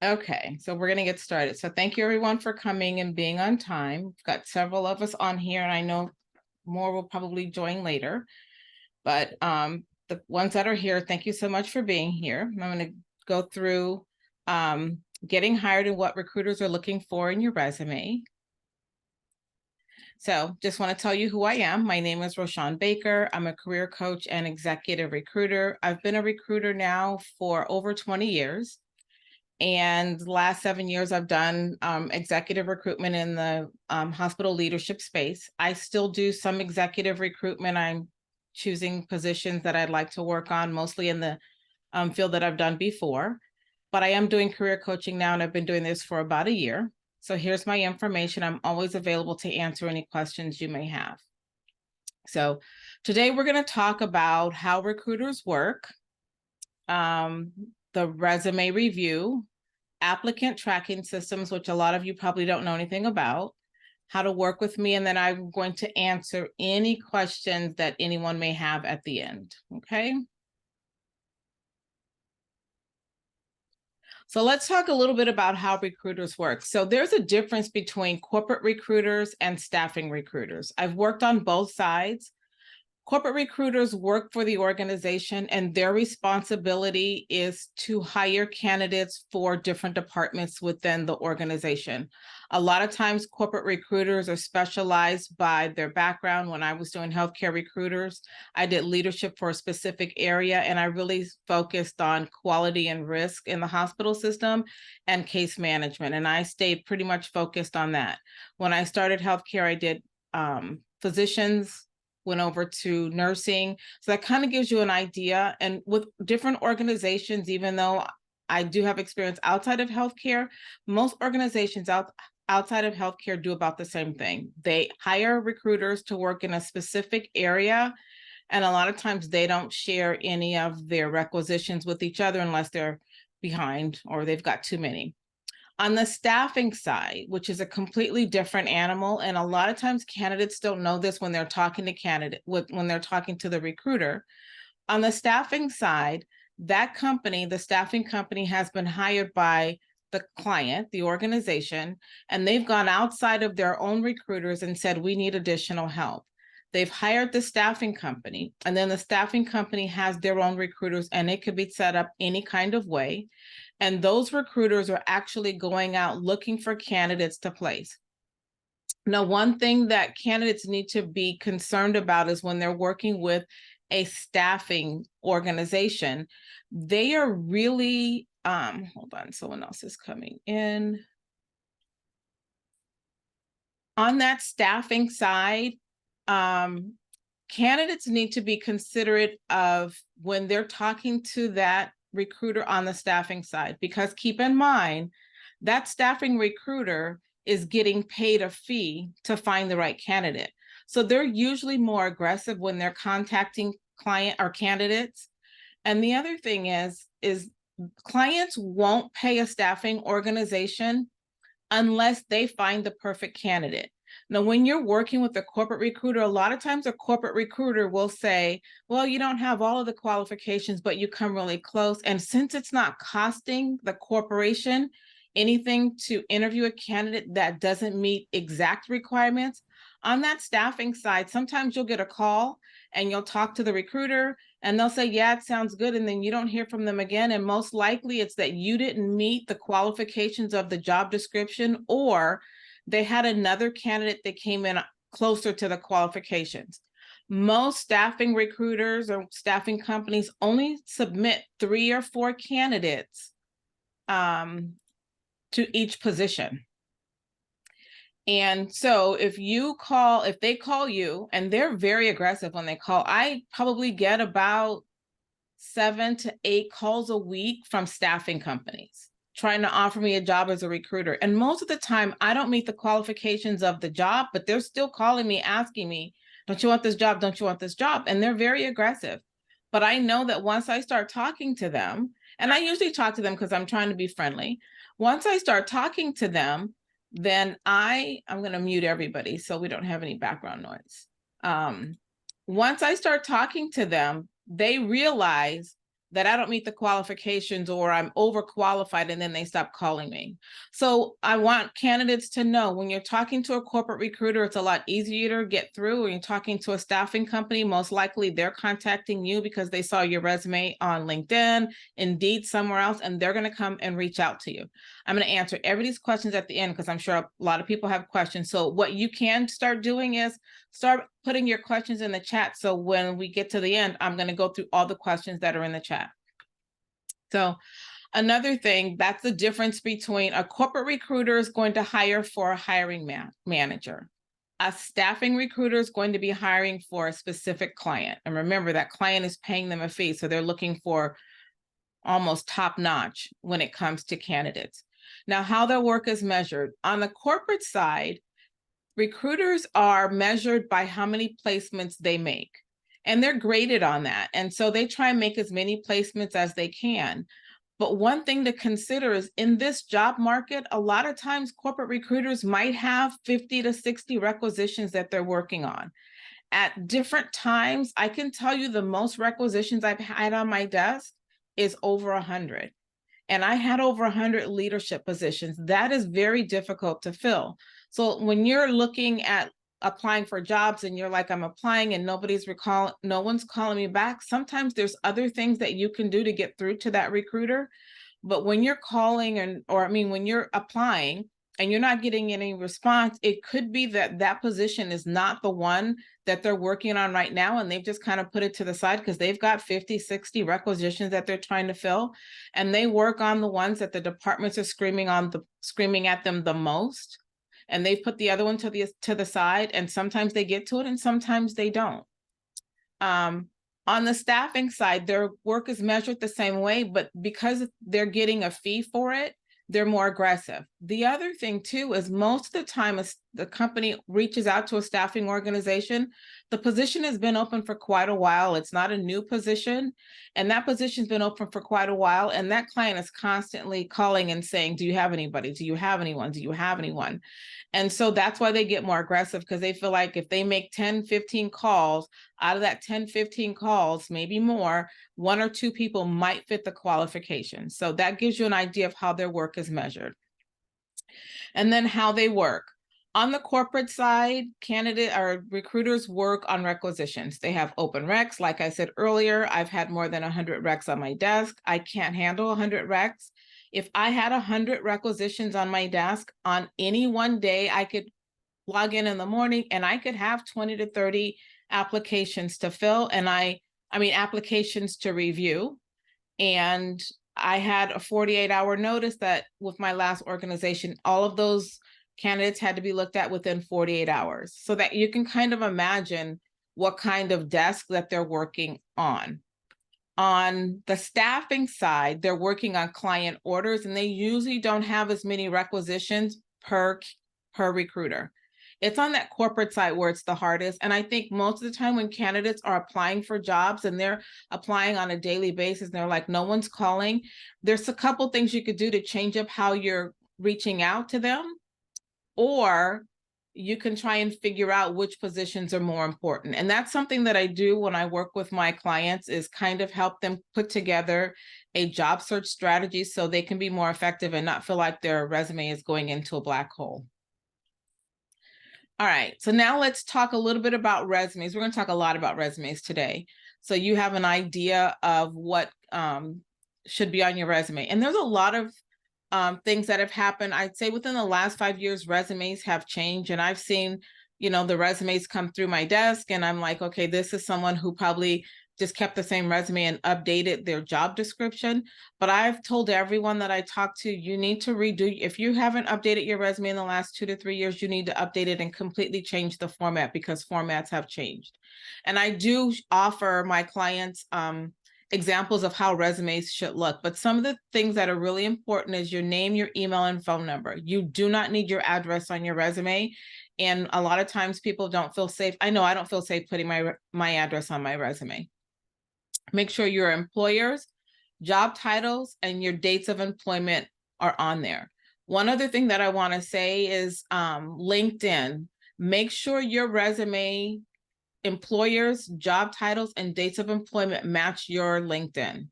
Okay, so we're going to get started. So thank you everyone for coming and being on time. We've got several of us on here, and I know more will probably join later. But the ones that are here, thank you so much for being here. I'm going to go through getting hired and what recruiters are looking for in your resume. So just want to tell you who I am. My name is Roshan Baker. I'm a career coach and executive recruiter. I've been a recruiter now for over 20 years. And the last 7 years, I've done executive recruitment in the hospital leadership space. I still do some executive recruitment. I'm choosing positions that I'd like to work on, mostly in the field that I've done before. But I am doing career coaching now, and I've been doing this for about a year. So here's my information. I'm always available to answer any questions you may have. So today we're going to talk about how recruiters work, the resume review, applicant tracking systems, which a lot of you probably don't know anything about, how to work with me, and then I'm going to answer any questions that anyone may have at the end, okay? So let's talk a little bit about how recruiters work. So there's a difference between corporate recruiters and staffing recruiters. I've worked on both sides. Corporate recruiters work for the organization, and their responsibility is to hire candidates for different departments within the organization. A lot of times, corporate recruiters are specialized by their background. When I was doing healthcare recruiters, I did leadership for a specific area, and I really focused on quality and risk in the hospital system and case management. And I stayed pretty much focused on that. When I started healthcare, I did physicians, went over to nursing. So that kind of gives you an idea. And with different organizations, even though I do have experience outside of healthcare, most organizations outside of healthcare do about the same thing. They hire recruiters to work in a specific area. And a lot of times they don't share any of their requisitions with each other unless they're behind or they've got too many. On the staffing side, which is a completely different animal, and a lot of times candidates don't know this when they're talking to when they're talking to the recruiter. On the staffing side, that company, the staffing company, has been hired by the client, the organization, and they've gone outside of their own recruiters and said, we need additional help. They've hired the staffing company, and then the staffing company has their own recruiters, and it could be set up any kind of way. And those recruiters are actually going out looking for candidates to place. Now, one thing that candidates need to be concerned about is when they're working with a staffing organization, they are really, hold on, someone else is coming in. On that staffing side, candidates need to be considerate of when they're talking to that recruiter on the staffing side, because keep in mind that staffing recruiter is getting paid a fee to find the right candidate. So they're usually more aggressive when they're contacting client or candidates. And the other thing is clients won't pay a staffing organization unless they find the perfect candidate. Now, when you're working with a corporate recruiter, a lot of times a corporate recruiter will say, well, you don't have all of the qualifications, but you come really close. And since it's not costing the corporation anything to interview a candidate that doesn't meet exact requirements, on that staffing side, sometimes you'll get a call and you'll talk to the recruiter and they'll say, yeah, it sounds good. And then you don't hear from them again. And most likely it's that you didn't meet the qualifications of the job description, or they had another candidate that came in closer to the qualifications. Most staffing recruiters or staffing companies only submit 3 or 4 candidates to each position. And so if they call you, and they're very aggressive when they call, I probably get about 7 to 8 calls a week from staffing companies trying to offer me a job as a recruiter. And most of the time I don't meet the qualifications of the job, but they're still calling me, asking me, don't you want this job? Don't you want this job? And they're very aggressive. But I know that once I start talking to them, and I usually talk to them because I'm trying to be friendly. Once I start talking to them, then I'm going to mute everybody so we don't have any background noise. Once I start talking to them, they realize that I don't meet the qualifications or I'm overqualified, and then they stop calling me. So I want candidates to know when you're talking to a corporate recruiter, it's a lot easier to get through. When you're talking to a staffing company, most likely they're contacting you because they saw your resume on LinkedIn, Indeed, somewhere else, and they're going to come and reach out to you. I'm going to answer everybody's questions at the end because I'm sure a lot of people have questions. So what you can start doing is start putting your questions in the chat. So when we get to the end, I'm going to go through all the questions that are in the chat. So another thing, that's the difference between a corporate recruiter is going to hire for a hiring manager. A staffing recruiter is going to be hiring for a specific client. And remember, that client is paying them a fee. So they're looking for almost top notch when it comes to candidates. Now, how their work is measured. On the corporate side, recruiters are measured by how many placements they make, and they're graded on that. And so they try and make as many placements as they can. But one thing to consider is in this job market, a lot of times corporate recruiters might have 50 to 60 requisitions that they're working on. At different times, I can tell you the most requisitions I've had on my desk is over 100. And I had over 100 leadership positions. That is very difficult to fill. So when you're looking at applying for jobs and you're like, I'm applying and no one's calling me back, sometimes there's other things that you can do to get through to that recruiter. But when you're calling when you're applying and you're not getting any response, it could be that that position is not the one that they're working on right now, and they've just kind of put it to the side because they've got 50, 60 requisitions that they're trying to fill, and they work on the ones that the departments are screaming at them the most, and they've put the other one to the side, and sometimes they get to it and sometimes they don't. On the staffing side, their work is measured the same way, but because they're getting a fee for it, they're more aggressive. The other thing too is most of the time the company reaches out to a staffing organization, the position has been open for quite a while. It's not a new position, and that position's been open for quite a while, and that client is constantly calling and saying, do you have anybody? Do you have anyone? Do you have anyone? And so that's why they get more aggressive, because they feel like if they make 10, 15 calls, out of that 10, 15 calls, maybe more, 1 or 2 people might fit the qualifications. So that gives you an idea of how their work is measured. And then how they work. On the corporate side, recruiters work on requisitions. They have open recs. Like I said earlier, I've had more than 100 recs on my desk. I can't handle 100 recs. If I had 100 requisitions on my desk on any one day, I could log in the morning and I could have 20 to 30 applications to fill, and applications to review. And I had a 48-hour notice that with my last organization, all of those candidates had to be looked at within 48 hours, so that you can kind of imagine what kind of desk that they're working on. On the staffing side, they're working on client orders, and they usually don't have as many requisitions per recruiter. It's on that corporate side where it's the hardest. And I think most of the time when candidates are applying for jobs and they're applying on a daily basis, and they're like, no one's calling, there's a couple things you could do to change up how you're reaching out to them. Or you can try and figure out which positions are more important. And that's something that I do when I work with my clients, is kind of help them put together a job search strategy so they can be more effective and not feel like their resume is going into a black hole. All right, so now let's talk a little bit about resumes. We're going to talk a lot about resumes today, so you have an idea of what should be on your resume. And there's a lot of things that have happened. I'd say within the last 5 years, resumes have changed, and I've seen, the resumes come through my desk, and I'm like, okay, this is someone who probably just kept the same resume and updated their job description. But I've told everyone that I talk to, you need to redo, if you haven't updated your resume in the last 2 to 3 years, you need to update it and completely change the format, because formats have changed. And I do offer my clients examples of how resumes should look. But some of the things that are really important is your name, your email, and phone number. You do not need your address on your resume. And a lot of times people don't feel safe. I know I don't feel safe putting my address on my resume. Make sure your employers, job titles, and your dates of employment are on there. One other thing that I want to say is LinkedIn. Make sure your resume, employers, job titles, and dates of employment match your LinkedIn.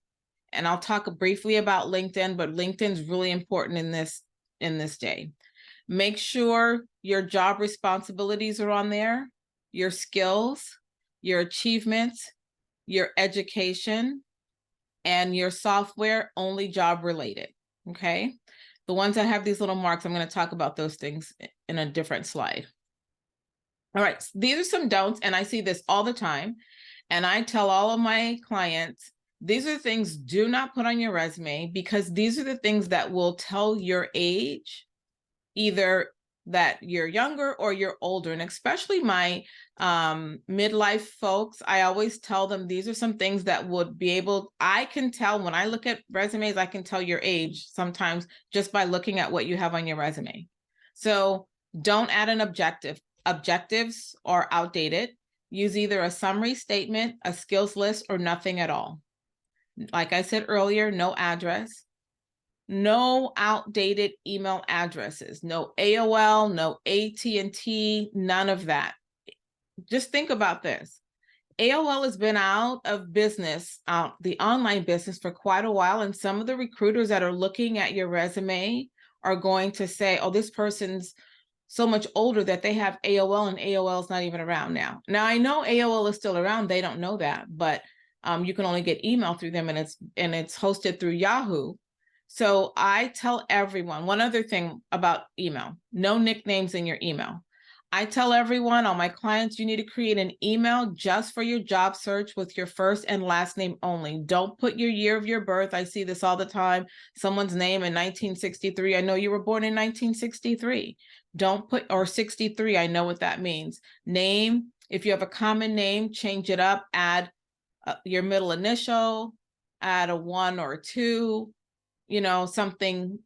and I'll talk briefly about LinkedIn, but LinkedIn is really important in this day. Make sure your job responsibilities are on there, your skills, your achievements, your education, and your software only job related, okay? The ones that have these little marks, I'm going to talk about those things in a different slide. All right, these are some don'ts, and I see this all the time. And I tell all of my clients, these are things do not put on your resume, because these are the things that will tell your age, either that you're younger or you're older. And especially my midlife folks, I always tell them these are some things that would be able, I can tell when I look at resumes, I can tell your age sometimes just by looking at what you have on your resume. So don't add an objective. Objectives are outdated. Use either a summary statement, a skills list, or nothing at all. Like I said earlier, no address. No outdated email addresses, no AOL, no AT&T, none of that. Just think about this. AOL has been out of business, the online business, for quite a while. And some of the recruiters that are looking at your resume are going to say, oh, this person's so much older that they have AOL, and AOL is not even around now. Now, I know AOL is still around. They don't know that, but you can only get email through them, and it's hosted through Yahoo. So I tell everyone, one other thing about email, no nicknames in your email. I tell everyone, all my clients, you need to create an email just for your job search with your first and last name only. Don't put your year of your birth. I see this all the time. Someone's name in 1963. I know you were born in 1963. Don't put, or 63. I know what that means. Name, if you have a common name, change it up, add your middle initial, add a 1 or 2, you know, something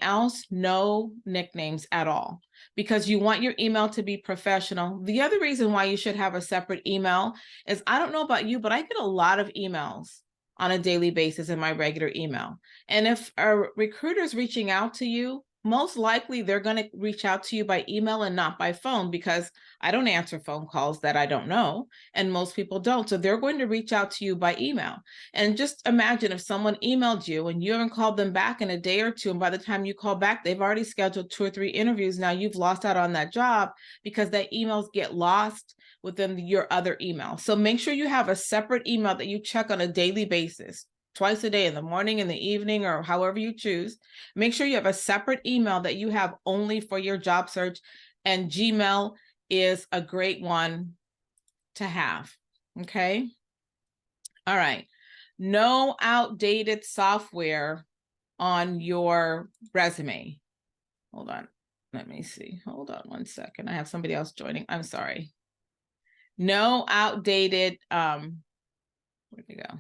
else. No nicknames at all, because you want your email to be professional. The other reason why you should have a separate email is, I don't know about you, but I get a lot of emails on a daily basis in my regular email. And if a recruiter's reaching out to you, most likely they're going to reach out to you by email and not by phone, because I don't answer phone calls that I don't know, and most people don't. So they're going to reach out to you by email. And just imagine if someone emailed you and you haven't called them back in a day or two, and by the time you call back, they've already scheduled 2 or 3 interviews. Now you've lost out on that job because that emails get lost within your other email. So make sure you have a separate email that you check on a daily basis, twice a day, in the morning, in the evening, or however you choose. Make sure you have a separate email that you have only for your job search, and Gmail is a great one to have. Okay. All right. No outdated software on your resume. Hold on. Let me see. Hold on one second. I have somebody else joining. I'm sorry. No outdated, where'd we go?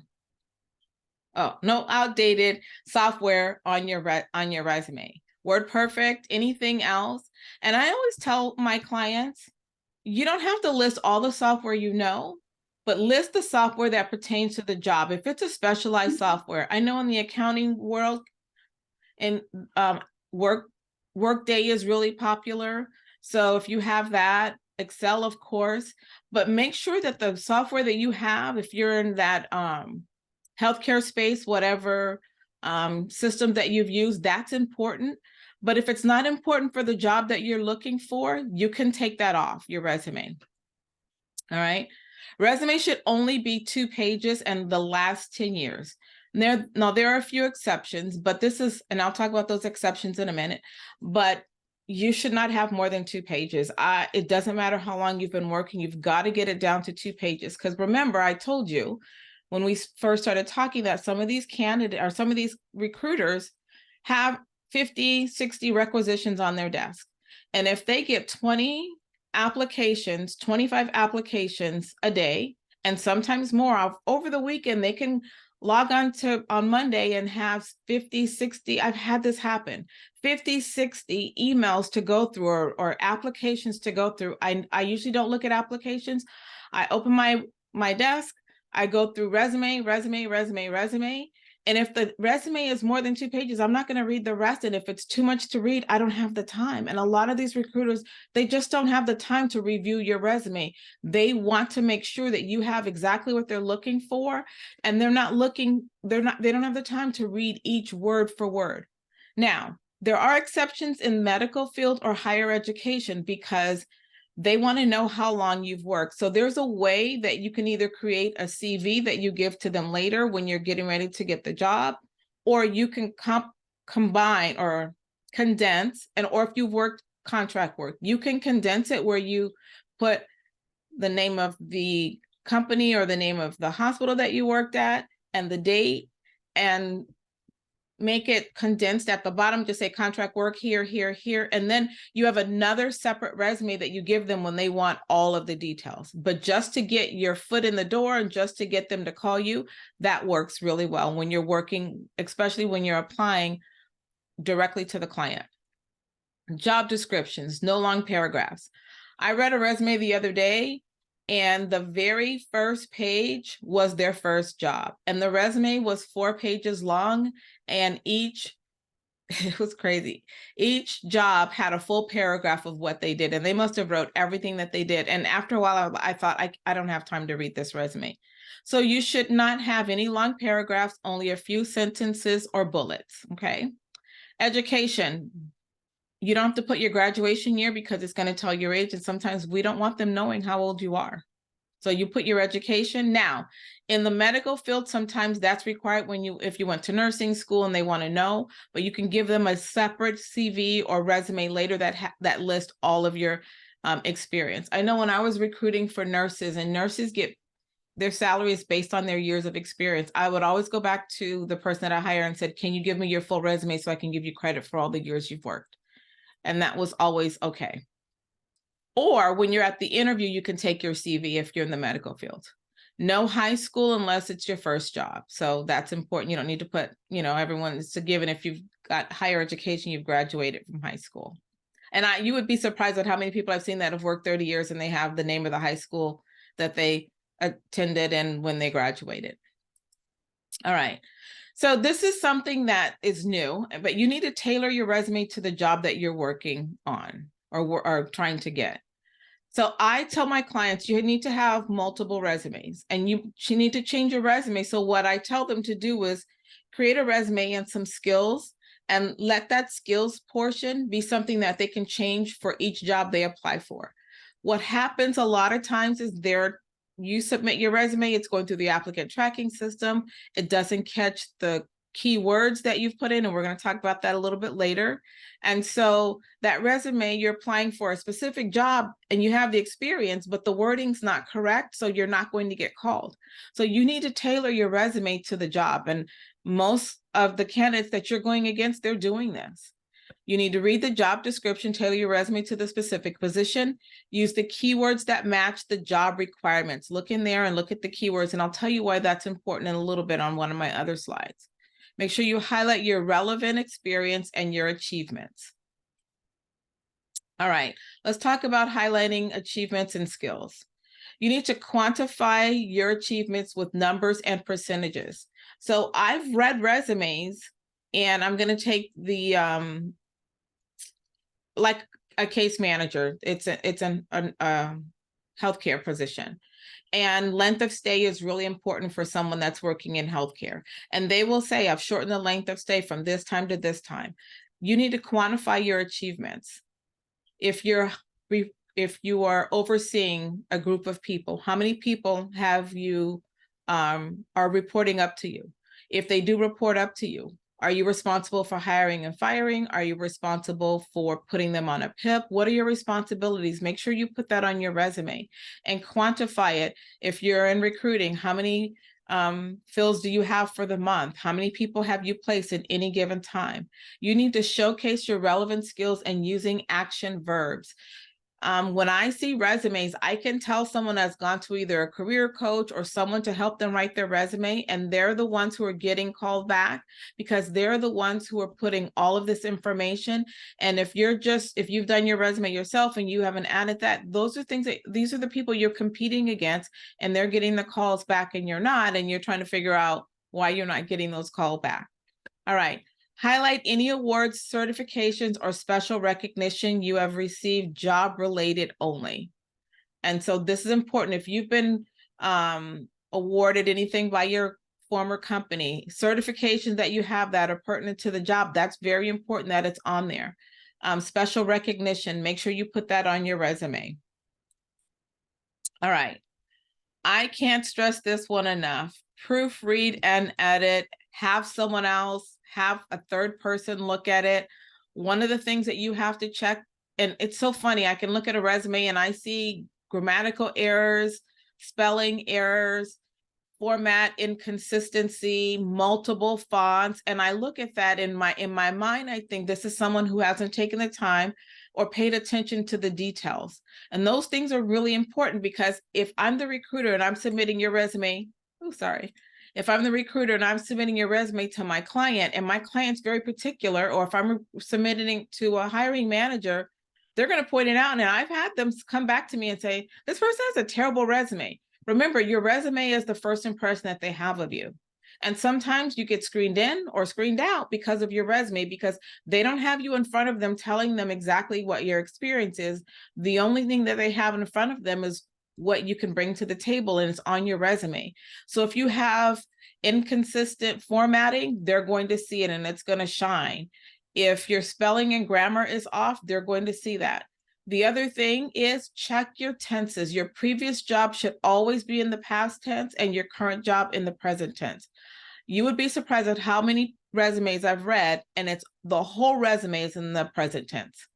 Oh, no outdated software on your resume. WordPerfect, anything else. And I always tell my clients, you don't have to list all the software you know, but list the software that pertains to the job. If it's a specialized software, I know in the accounting world, and Workday is really popular. So if you have that, Excel, of course, but make sure that the software that you have, if you're in that healthcare space, whatever system that you've used, that's important. But if it's not important for the job that you're looking for, you can take that off your resume. All right. Resume should only be 2 pages and the last 10 years. Now, there are a few exceptions, but this is, and I'll talk about those exceptions in a minute, but you should not have more than 2 pages. It doesn't matter how long you've been working, you've got to get it down to 2 pages. Because remember, I told you when we first started talking that some of these candidates or some of these recruiters have 50, 60 requisitions on their desk. And if they get 20 applications, 25 applications a day, and sometimes more over the weekend, they can log on Monday and have 50, 60, I've had this happen, 50, 60 emails to go through, or applications to go through. I usually don't look at applications. I open my desk, I go through resume, And if the resume is more than 2 pages, I'm not going to read the rest. And if it's too much to read, I don't have the time. And a lot of these recruiters, they just don't have the time to review your resume. They want to make sure that you have exactly what they're looking for. And they don't have the time to read each word for word. Now, there are exceptions in medical field or higher education because they want to know how long you've worked. So there's a way that you can either create a CV that you give to them later when you're getting ready to get the job, or you can combine or condense, or if you've worked contract work, you can condense it where you put the name of the company or the name of the hospital that you worked at and the date, and make it condensed at the bottom, just say contract work here, here, here. And then you have another separate resume that you give them when they want all of the details. But just to get your foot in the door and just to get them to call you, that works really well when you're working, especially when you're applying directly to the client. Job descriptions, no long paragraphs. I read a resume the other day, and the very first page was their first job. And the resume was 4 pages long, and it was crazy. Each job had a full paragraph of what they did, and they must have wrote everything that they did. And after a while, I thought, I don't have time to read this resume. So you should not have any long paragraphs, only a few sentences or bullets, okay? Education. You don't have to put your graduation year because it's going to tell your age, and sometimes we don't want them knowing how old you are. So you put your education. Now, in the medical field, sometimes that's required if you went to nursing school and they want to know, but you can give them a separate CV or resume later that lists all of your experience. I know when I was recruiting for nurses, and nurses get their salary is based on their years of experience, I would always go back to the person that I hire and said, can you give me your full resume so I can give you credit for all the years you've worked? And that was always okay. Or when you're at the interview, you can take your CV if you're in the medical field. No high school unless it's your first job. So that's important. You don't need to put, it's a given if you've got higher education, you've graduated from high school. And you would be surprised at how many people I've seen that have worked 30 years and they have the name of the high school that they attended and when they graduated. All right. So this is something that is new, but you need to tailor your resume to the job that you're working on or trying to get. So I tell my clients, you need to have multiple resumes, and you need to change your resume. So what I tell them to do is create a resume and some skills, and let that skills portion be something that they can change for each job they apply for. What happens a lot of times is you submit your resume, it's going through the applicant tracking system. It doesn't catch the keywords that you've put in, and we're going to talk about that a little bit later. And so that resume, you're applying for a specific job and you have the experience, but the wording's not correct, so you're not going to get called. So you need to tailor your resume to the job, and most of the candidates that you're going against, they're doing this. You need to read the job description, tailor your resume to the specific position, use the keywords that match the job requirements. Look in there and look at the keywords, and I'll tell you why that's important in a little bit on one of my other slides. Make sure you highlight your relevant experience and your achievements. All right, let's talk about highlighting achievements and skills. You need to quantify your achievements with numbers and percentages. So I've read resumes, and I'm going to take the like a case manager. It's a healthcare position. And length of stay is really important for someone that's working in healthcare. And they will say, I've shortened the length of stay from this time to this time. You need to quantify your achievements. If you are overseeing a group of people, how many people have you are reporting up to you? If they do report up to you, are you responsible for hiring and firing? Are you responsible for putting them on a PIP? What are your responsibilities? Make sure you put that on your resume and quantify it. If you're in recruiting, how many fills do you have for the month? How many people have you placed at any given time? You need to showcase your relevant skills and using action verbs. When I see resumes, I can tell someone has gone to either a career coach or someone to help them write their resume, and they're the ones who are getting called back because they're the ones who are putting all of this information. And if you've done your resume yourself and you haven't added that, these are the people you're competing against, and they're getting the calls back and you're not, and you're trying to figure out, why you're not getting those calls back. All right. Highlight any awards, certifications, or special recognition you have received job-related only. And so this is important. If you've been awarded anything by your former company, certifications that you have that are pertinent to the job, that's very important that it's on there. Special recognition, make sure you put that on your resume. All right. I can't stress this one enough. Proofread and edit, have someone else, have a third person look at it. One of the things that you have to check, and it's so funny, I can look at a resume and I see grammatical errors, spelling errors, format inconsistency, multiple fonts, and I look at that in my mind, I think this is someone who hasn't taken the time or paid attention to the details. And those things are really important, because if I'm the recruiter and I'm submitting your resume, if I'm the recruiter and I'm submitting your resume to my client and my client's very particular, or if I'm submitting to a hiring manager, they're going to point it out. And I've had them come back to me and say, this person has a terrible resume. Remember, your resume is the first impression that they have of you. And sometimes you get screened in or screened out because of your resume, because they don't have you in front of them telling them exactly what your experience is. The only thing that they have in front of them is what you can bring to the table, and it's on your resume. So if you have inconsistent formatting, they're going to see it and it's going to shine. If your spelling and grammar is off, they're going to see that. The other thing is check your tenses. Your previous job should always be in the past tense and your current job in the present tense. You would be surprised at how many resumes I've read and it's the whole resume is in the present tense.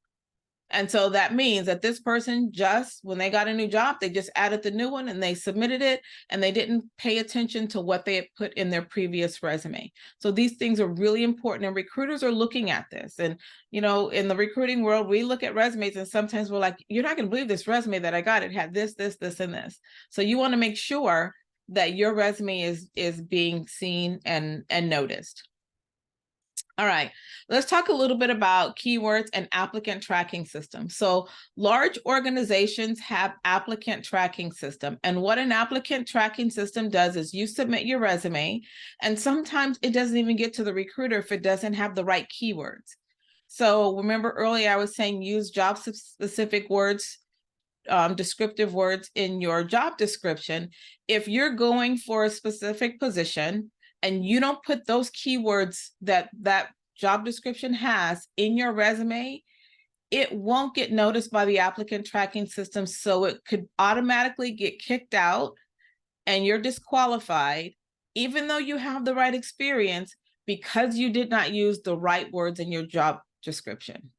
And so that means that this person just, when they got a new job, they just added the new one and they submitted it and they didn't pay attention to what they had put in their previous resume. So these things are really important, and recruiters are looking at this. And, you know, in the recruiting world, we look at resumes and sometimes we're like, you're not going to believe this resume that I got. It had this, this, this, and this. So you want to make sure that your resume is being seen and noticed. All right, let's talk a little bit about keywords and applicant tracking systems. So large organizations have applicant tracking system. And what an applicant tracking system does is you submit your resume, and sometimes it doesn't even get to the recruiter if it doesn't have the right keywords. So remember earlier I was saying use job specific words, descriptive words in your job description. If you're going for a specific position, and you don't put those keywords that job description has in your resume, it won't get noticed by the applicant tracking system. So it could automatically get kicked out and you're disqualified, even though you have the right experience, because you did not use the right words in your job description.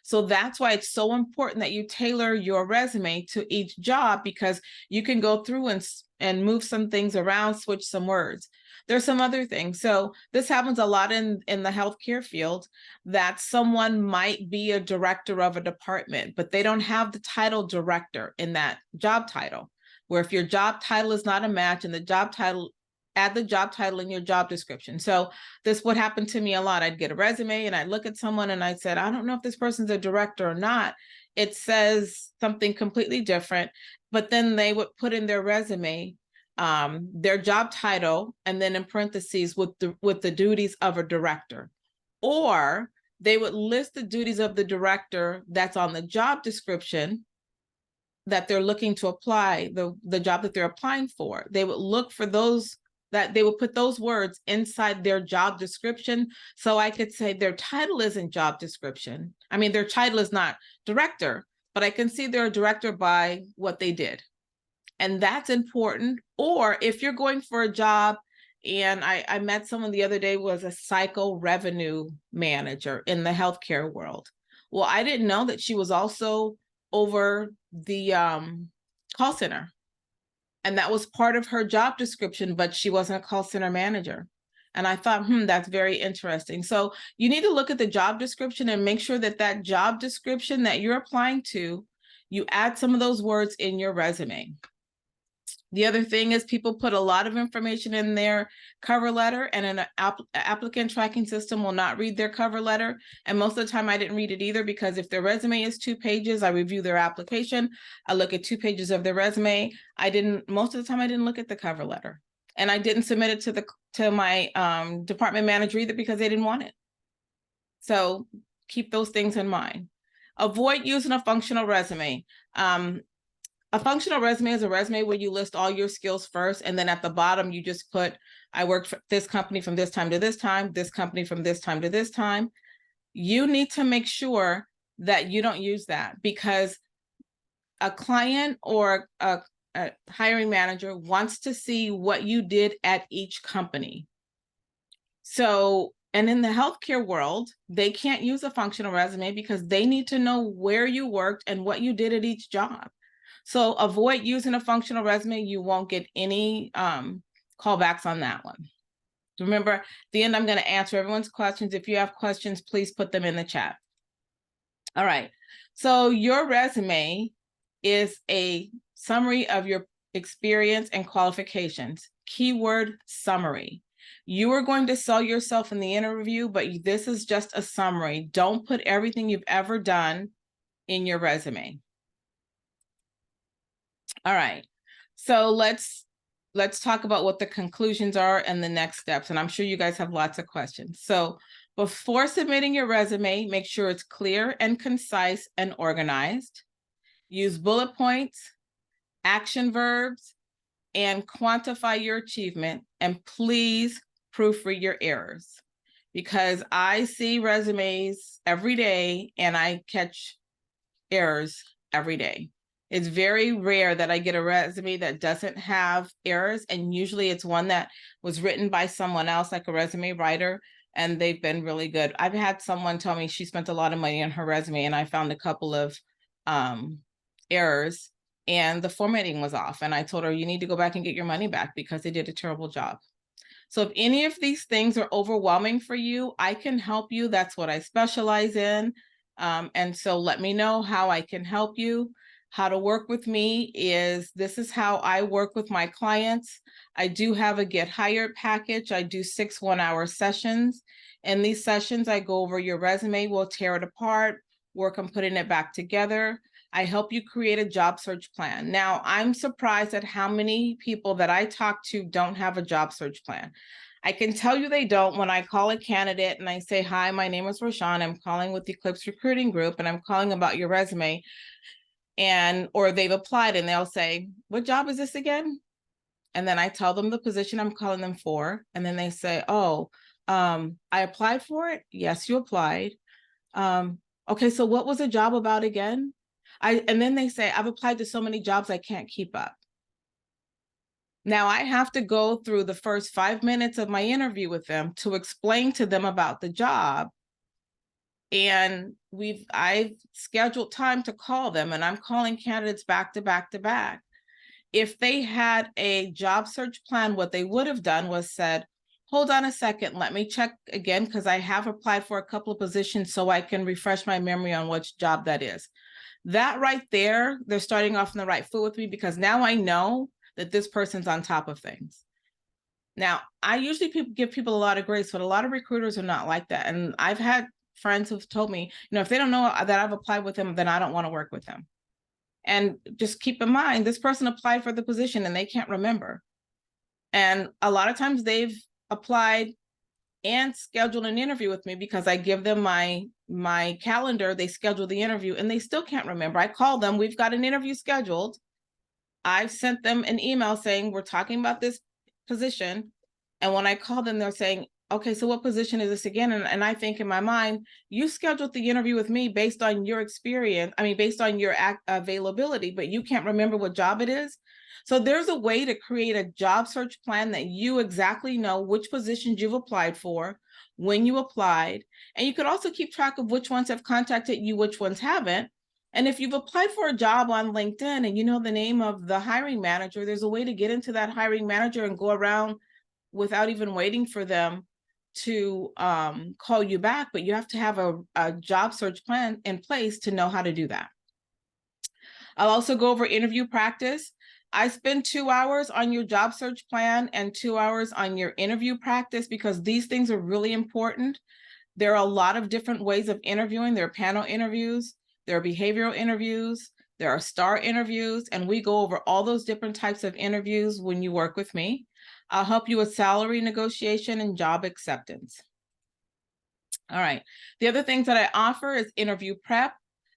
So that's why it's so important that you tailor your resume to each job, because you can go through and move some things around, switch some words. There's some other things. So this happens a lot in the healthcare field, that someone might be a director of a department, but they don't have the title director in that job title, where if your job title is not a match and the job title, add the job title in your job description. So this would happen to me a lot. I'd get a resume and I'd look at someone and I said, I don't know if this person's a director or not. It says something completely different, but then they would put in their resume their job title and then in parentheses with the duties of a director, or they would list the duties of the director that's on the job description that they're looking to apply, the job that they're applying for. They would look for those, that they would put those words inside their job description. So I could say their title isn't job description. I mean, their title is not director, but I can see they're a director by what they did. And that's important. Or if you're going for a job, and I met someone the other day was a cycle revenue manager in the healthcare world. Well, I didn't know that she was also over the call center. And that was part of her job description, but she wasn't a call center manager. And I thought, that's very interesting. So you need to look at the job description and make sure that that job description that you're applying to, you add some of those words in your resume. The other thing is people put a lot of information in their cover letter, and an applicant tracking system will not read their cover letter. And most of the time I didn't read it either, because if their resume is 2 pages, I review their application. I look at 2 pages of their resume. Most of the time I didn't look at the cover letter. And I didn't submit it to my department manager either because they didn't want it. So keep those things in mind. Avoid using a functional resume. A functional resume is a resume where you list all your skills first, and then at the bottom you just put, I worked for this company from this time to this time, this company from this time to this time. You need to make sure that you don't use that, because a client or a hiring manager wants to see what you did at each company. So, and in the healthcare world, they can't use a functional resume because they need to know where you worked and what you did at each job. So avoid using a functional resume. You won't get any callbacks on that one. Remember, at the end, I'm going to answer everyone's questions. If you have questions, please put them in the chat. All right. So your resume is a summary of your experience and qualifications. Keyword summary. You are going to sell yourself in the interview, but this is just a summary. Don't put everything you've ever done in your resume. All right. So let's talk about what the conclusions are and the next steps. And I'm sure you guys have lots of questions. So before submitting your resume, make sure it's clear and concise and organized. Use bullet points, action verbs, and quantify your achievement. And please proofread your errors, because I see resumes every day and I catch errors every day. It's very rare that I get a resume that doesn't have errors, and usually it's one that was written by someone else, like a resume writer, and they've been really good. I've had someone tell me she spent a lot of money on her resume, and I found a couple of errors, and the formatting was off, and I told her, you need to go back and get your money back because they did a terrible job. So if any of these things are overwhelming for you, I can help you. That's what I specialize in. And so let me know how I can help you. How to work with me is, this is how I work with my clients. I do have a Get Hired package. I do 6 one-hour sessions. In these sessions, I go over your resume, we'll tear it apart, work on putting it back together. I help you create a job search plan. Now, I'm surprised at how many people that I talk to don't have a job search plan. I can tell you they don't when I call a candidate and I say, hi, my name is Rashawn. I'm calling with the Eclipse Recruiting Group and I'm calling about your resume. Or they've applied and they'll say, what job is this again? And then I tell them the position I'm calling them for. And then they say, oh, I applied for it. Yes, you applied. Okay, so what was the job about again? And then they say, I've applied to so many jobs, I can't keep up. Now I have to go through the first 5 minutes of my interview with them to explain to them about the job. And I've scheduled time to call them, and I'm calling candidates back to back to back. If they had a job search plan, what they would have done was said, hold on a second, let me check again, because I have applied for a couple of positions so I can refresh my memory on which job that is. That right there, they're starting off on the right foot with me, because now I know that this person's on top of things. Now, I usually give people a lot of grace, but a lot of recruiters are not like that. And I've had friends who've told me, if they don't know that I've applied with them, then I don't want to work with them. And just keep in mind, this person applied for the position and they can't remember. And a lot of times they've applied and scheduled an interview with me because I give them my calendar, they schedule the interview and they still can't remember. I call them, we've got an interview scheduled. I've sent them an email saying, we're talking about this position. And when I call them, they're saying, okay, so what position is this again? And I think in my mind, you scheduled the interview with me based on your experience. I mean, based on your availability, but you can't remember what job it is. So there's a way to create a job search plan that you exactly know which positions you've applied for, when you applied, and you could also keep track of which ones have contacted you, which ones haven't. And if you've applied for a job on LinkedIn and you know the name of the hiring manager, there's a way to get into that hiring manager and go around without even waiting for them to call you back, but you have to have a job search plan in place to know how to do that. I'll also go over interview practice. I spend 2 hours on your job search plan and 2 hours on your interview practice because these things are really important. There are a lot of different ways of interviewing. There are panel interviews, there are behavioral interviews, there are STAR interviews, and we go over all those different types of interviews when you work with me. I'll help you with salary negotiation and job acceptance. All right. The other things that I offer is interview prep.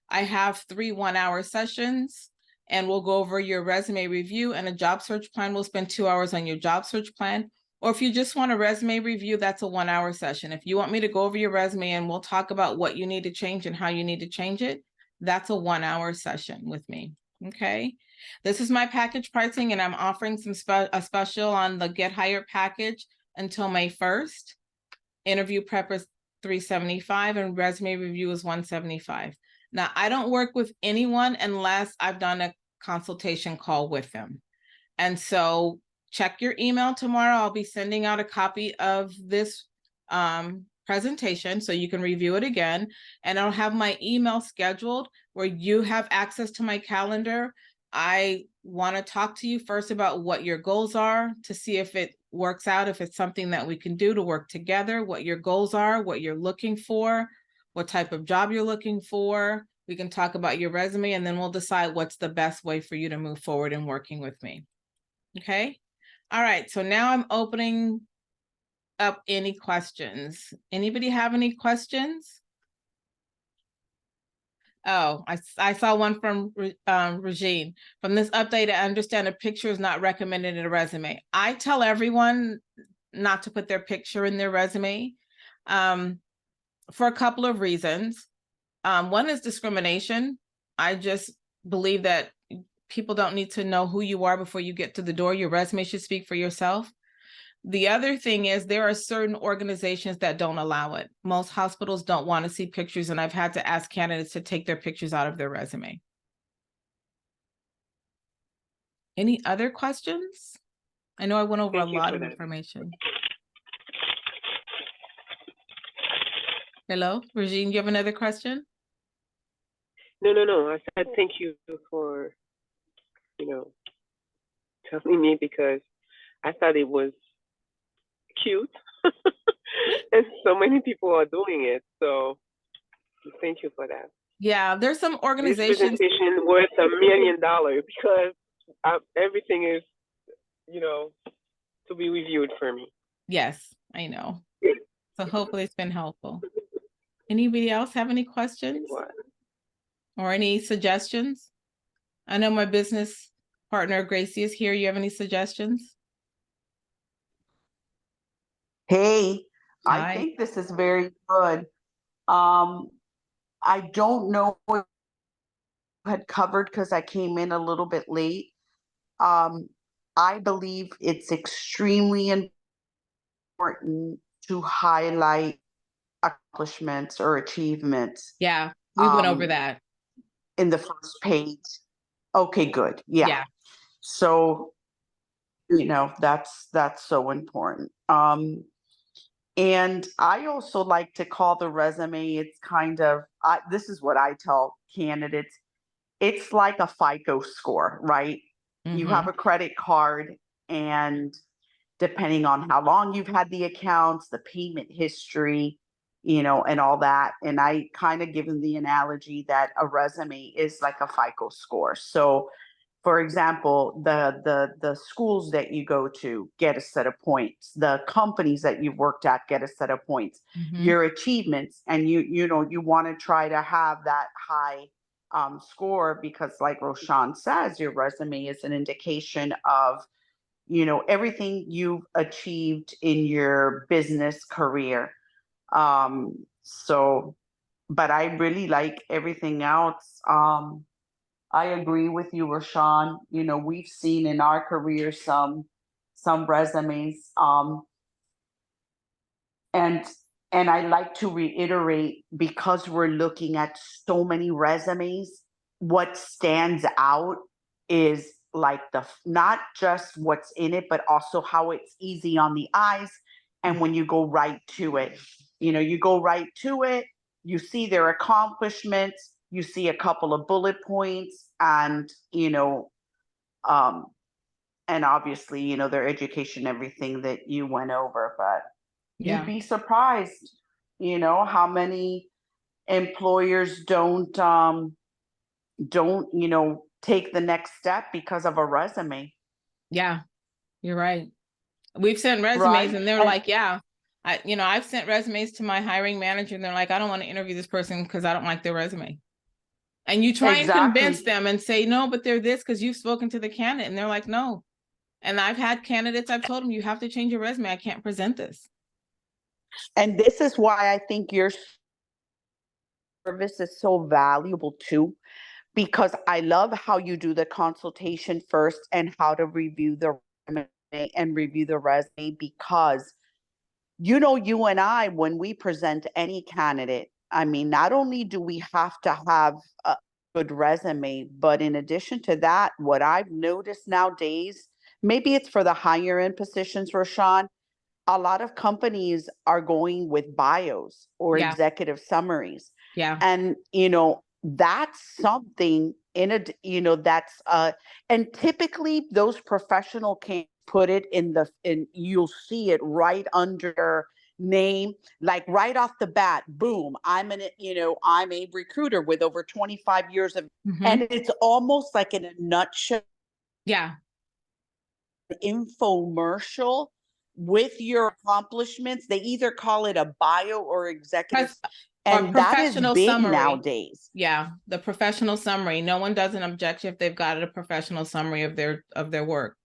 I have 3 one-hour sessions, and we'll go over your resume review and a job search plan. We'll spend 2 hours on your job search plan. Or if you just want a resume review, that's a 1-hour session. If you want me to go over your resume and we'll talk about what you need to change and how you need to change it, that's a 1-hour session with me. Okay. This is my package pricing, and I'm offering a special on the Get Hired package until May 1st. Interview prep is $375 and resume review is $175. Now, I don't work with anyone unless I've done a consultation call with them. And so check your email tomorrow. I'll be sending out a copy of this presentation so you can review it again. And I'll have my email scheduled where you have access to my calendar. I want to talk to you first about what your goals are to see if it works out, if it's something that we can do to work together, what your goals are, what you're looking for, what type of job you're looking for. We can talk about your resume, and then we'll decide what's the best way for you to move forward in working with me. Okay. All right. So now I'm opening up any questions. Anybody have any questions? Oh, I saw one from Regine. From this update, I understand a picture is not recommended in a resume. I tell everyone not to put their picture in their resume for a couple of reasons. One is discrimination. I just believe that people don't need to know who you are before you get to the door. Your resume should speak for yourself. The other thing is there are certain organizations that don't allow it. Most hospitals don't want to see pictures, and I've had to ask candidates to take their pictures out of their resume. Any other questions? I know I went over a lot of information. Hello, Regine, you have another question? No. I said thank you for, telling me, because I thought it was cute. And so many people are doing it. So thank you for that. Yeah, there's some organizations. This presentation worth $1 million because everything is, to be reviewed for me. Yes, I know. So hopefully it's been helpful. Anybody else have any questions or any suggestions? I know my business partner Gracie is here. You have any suggestions? Hey, Hi. I think this is very good. I don't know what you had covered because I came in a little bit late. I believe it's extremely important to highlight accomplishments or achievements. Yeah, we went over that in the first page. Okay, good. Yeah. So, that's so important. And I also like to call the resume, it's kind of, this is what I tell candidates, it's like a FICO score, right? You have a credit card, and depending on how long you've had the accounts, the payment history, and all that. And I kind of give them the analogy that a resume is like a FICO score. So, for example, the schools that you go to get a set of points. The companies that you've worked at get a set of points. Your achievements, and you want to try to have that high score, because like Roshan says, your resume is an indication of everything you've achieved in your business career. So, but I really like everything else. I agree with you, Rashawn. We've seen in our career some resumes, and I like to reiterate, because we're looking at so many resumes, what stands out is like not just what's in it, but also how it's easy on the eyes. And when you go right to it, you see their accomplishments, you see a couple of bullet points, and and obviously their education, everything that you went over. But you'd be surprised how many employers don't take the next step because of a resume. Yeah, you're right. We've sent resumes Right. and they're And- like, yeah, I've sent resumes to my hiring manager and they're like, I don't want to interview this person because I don't like their resume. And you try and convince Exactly. them and say, no, but they're this because you've spoken to the candidate. And they're like, no. And I've had candidates, I've told them, you have to change your resume. I can't present this. And this is why I think your service is so valuable too, because I love how you do the consultation first and how to review the resume and review the resume, because you and I, when we present any candidate, I mean, not only do we have to have a good resume, but in addition to that, what I've noticed nowadays, maybe it's for the higher end positions, Roshan, a lot of companies are going with bios or Yeah. executive summaries. Yeah. And, that's something that's, and typically those professional can't put it in, you'll see it right under their name, like right off the bat, boom, I'm a recruiter with over 25 years of, Mhm. and it's almost like in a nutshell, Yeah. infomercial with your accomplishments. They either call it a bio or executive, and that is professional big summary. nowadays. Yeah, the professional summary. No one does an objection if they've got a professional summary of their work.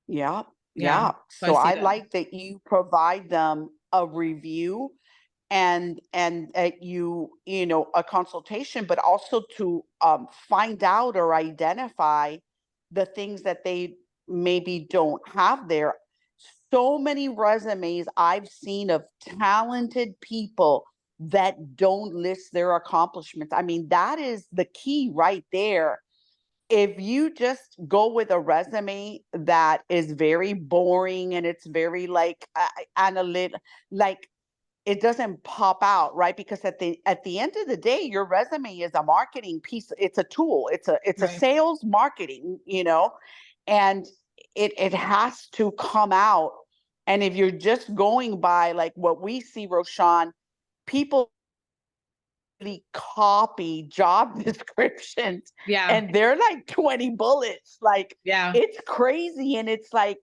Yeah, Yeah, yeah. so So I see I that. like that you provide them a review and a consultation, but also to find out or identify the things that they maybe don't have there. So many resumes I've seen of talented people that don't list their accomplishments. I mean, that is the key right there. If you just go with a resume that is very boring and it's very like analytic, like it doesn't pop out, right? Because at the end of the day, your resume is a marketing piece. It's a tool. It's a Right. sales marketing, and it has to come out. And if you're just going by like what we see, Roshan, people really copy job descriptions Yeah. and they're like 20 bullets. Like Yeah. it's crazy. And it's like,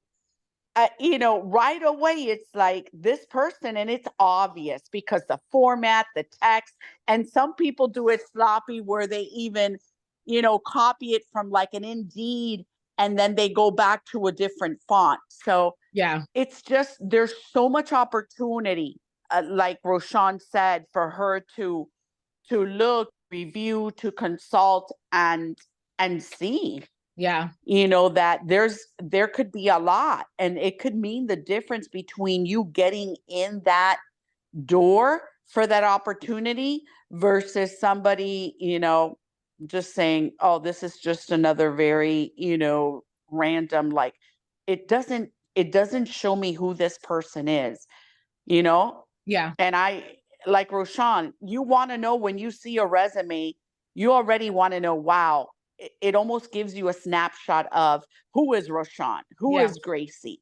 right away, it's like this person, and it's obvious because the format, the text, and some people do it sloppy where they even, copy it from like an Indeed and then they go back to a different font. So Yeah. it's just, there's so much opportunity, like Roshan said, for her to look, review, to consult, and see. Yeah. That there could be a lot, and it could mean the difference between you getting in that door for that opportunity versus somebody, just saying, oh, this is just another very, random, like it doesn't show me who this person is, you know? Yeah. And I, like Roshan, you want to know when you see a resume, you already want to know, wow, it almost gives you a snapshot of who is Roshan, who Yeah. is Gracie.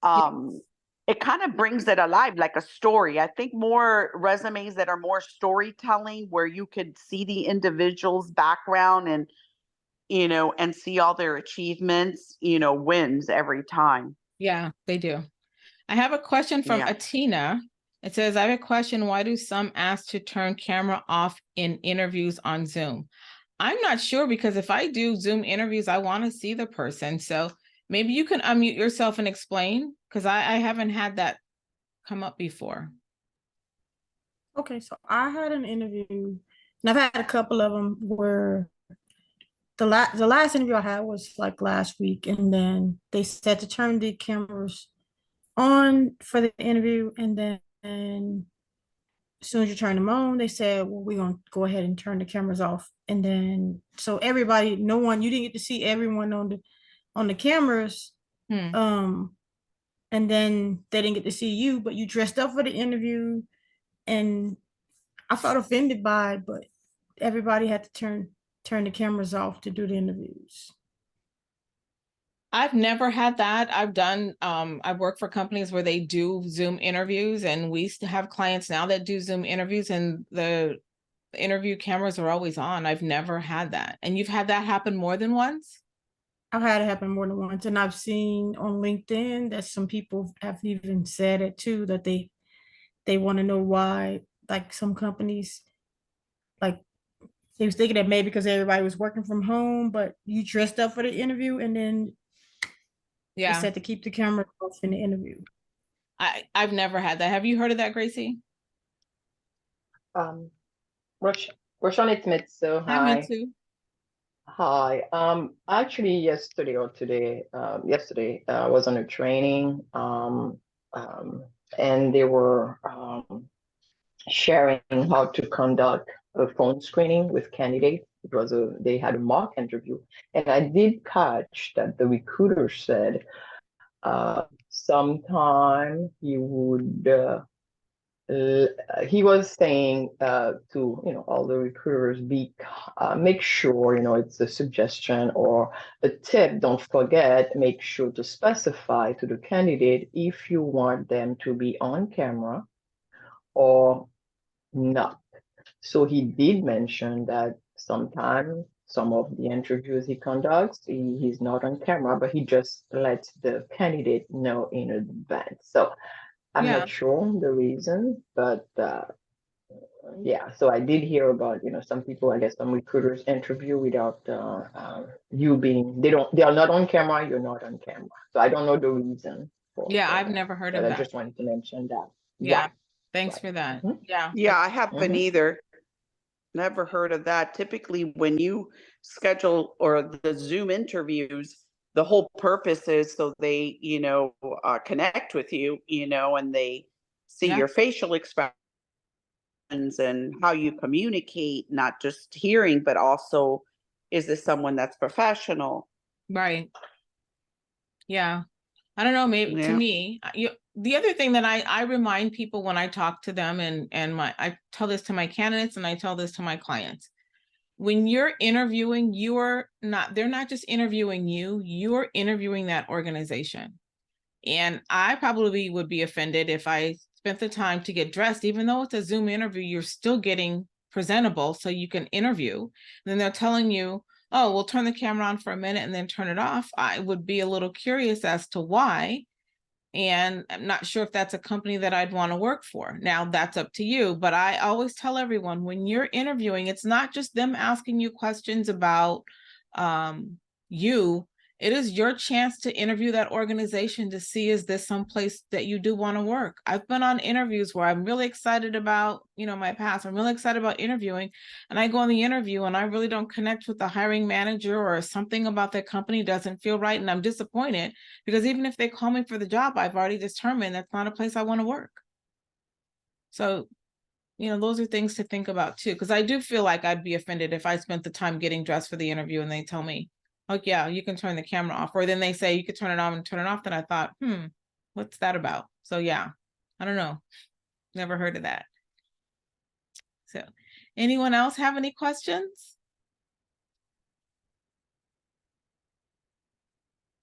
It kind of brings it alive like a story. I think more resumes that are more storytelling where you could see the individual's background and see all their achievements, wins every time. Yeah, they do. I have a question from Yeah. Atina. It says, I have a question. Why do some ask to turn camera off in interviews on Zoom? I'm not sure, because if I do Zoom interviews, I want to see the person. So maybe you can unmute yourself and explain, because I haven't had that come up before. Okay, so I had an interview, and I've had a couple of them where the last interview I had was like last week, and then they said to turn the cameras on for the interview, and then as soon as you turn them on, they said, well, we're gonna go ahead and turn the cameras off. And then so everybody, you didn't get to see everyone on the cameras. Hmm. And then they didn't get to see you, but you dressed up for the interview, and I felt offended by it, but everybody had to turn the cameras off to do the interviews. I've never had that. I've worked for companies where they do Zoom interviews, and we still have clients now that do Zoom interviews, and the interview cameras are always on. I've never had that. And you've had that happen more than once? I've had it happen more than once, and I've seen on LinkedIn that some people have even said it too, that they want to know why, like some companies, like they was thinking that maybe because everybody was working from home, but you dressed up for the interview, and then they Yeah, said to keep the camera off in the interview. I've never had that. Have you heard of that, Gracie? Um, Roshan, it's Mitsu. I meant Hi. to. Hi. Actually, yesterday or today, yesterday, I was on a training, um, and they were sharing how to conduct a phone screening with candidates. They had a mock interview, and I did catch that the recruiter said, sometime he would, he was saying to all the recruiters, make sure it's a suggestion or a tip. Don't forget, make sure to specify to the candidate if you want them to be on camera or not. So he did mention that sometimes some of the interviews he conducts, he's not on camera, but he just lets the candidate know in advance. So I'm Yeah. not sure the reason, but yeah. So I did hear about some people, I guess some recruiters interview without you being they are not on camera, you're not on camera. So I don't know the reason Yeah, for I've that, never heard but of I that. just wanted to mention that. Yeah, Yeah. thanks Right. for that. Mhm. Yeah. Yeah, I haven't Mhm. either. Never heard of that. Typically, when you schedule or the Zoom interviews, the whole purpose is so they, connect with you, and they see Yeah. your facial expressions and how you communicate, not just hearing, but also, is this someone that's professional? Right. Yeah. I don't know, maybe to Yeah. me, the other thing that I remind people when I talk to them and I tell this to my candidates and I tell this to my clients. When you're interviewing, they're not just interviewing you, you're interviewing that organization. And I probably would be offended if I spent the time to get dressed, even though it's a Zoom interview, you're still getting presentable so you can interview. And then they're telling you, oh, we'll turn the camera on for a minute and then turn it off. I would be a little curious as to why. And I'm not sure if that's a company that I'd want to work for. Now, that's up to you. But I always tell everyone when you're interviewing, it's not just them asking you questions about you. It is your chance to interview that organization to see, is this someplace that you do want to work? I've been on interviews where I'm really excited about, my past. I'm really excited about interviewing. And I go on the interview and I really don't connect with the hiring manager, or something about their company doesn't feel right. And I'm disappointed because even if they call me for the job, I've already determined that's not a place I want to work. So, those are things to think about too, because I do feel like I'd be offended if I spent the time getting dressed for the interview and they tell me, oh yeah, you can turn the camera off. Or then they say you could turn it on and turn it off. Then I thought, what's that about? So yeah, I don't know. Never heard of that. So anyone else have any questions?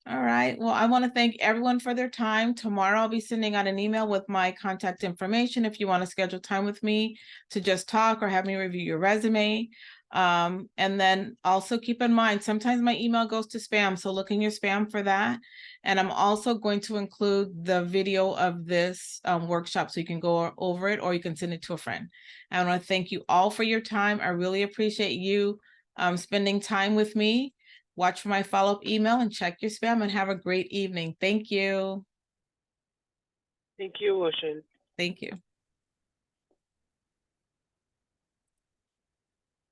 All right. Well, I want to thank everyone for their time. Tomorrow I'll be sending out an email with my contact information if you want to schedule time with me to just talk or have me review your resume. And then also keep in mind, sometimes my email goes to spam, so look in your spam for that. And I'm also going to include the video of this workshop so you can go over it, or you can send it to a friend. I want to thank you all for your time. I really appreciate you spending time with me. Watch for my follow-up email and check your spam, and have a great evening. Thank you. Thank you, Ocean. Thank you.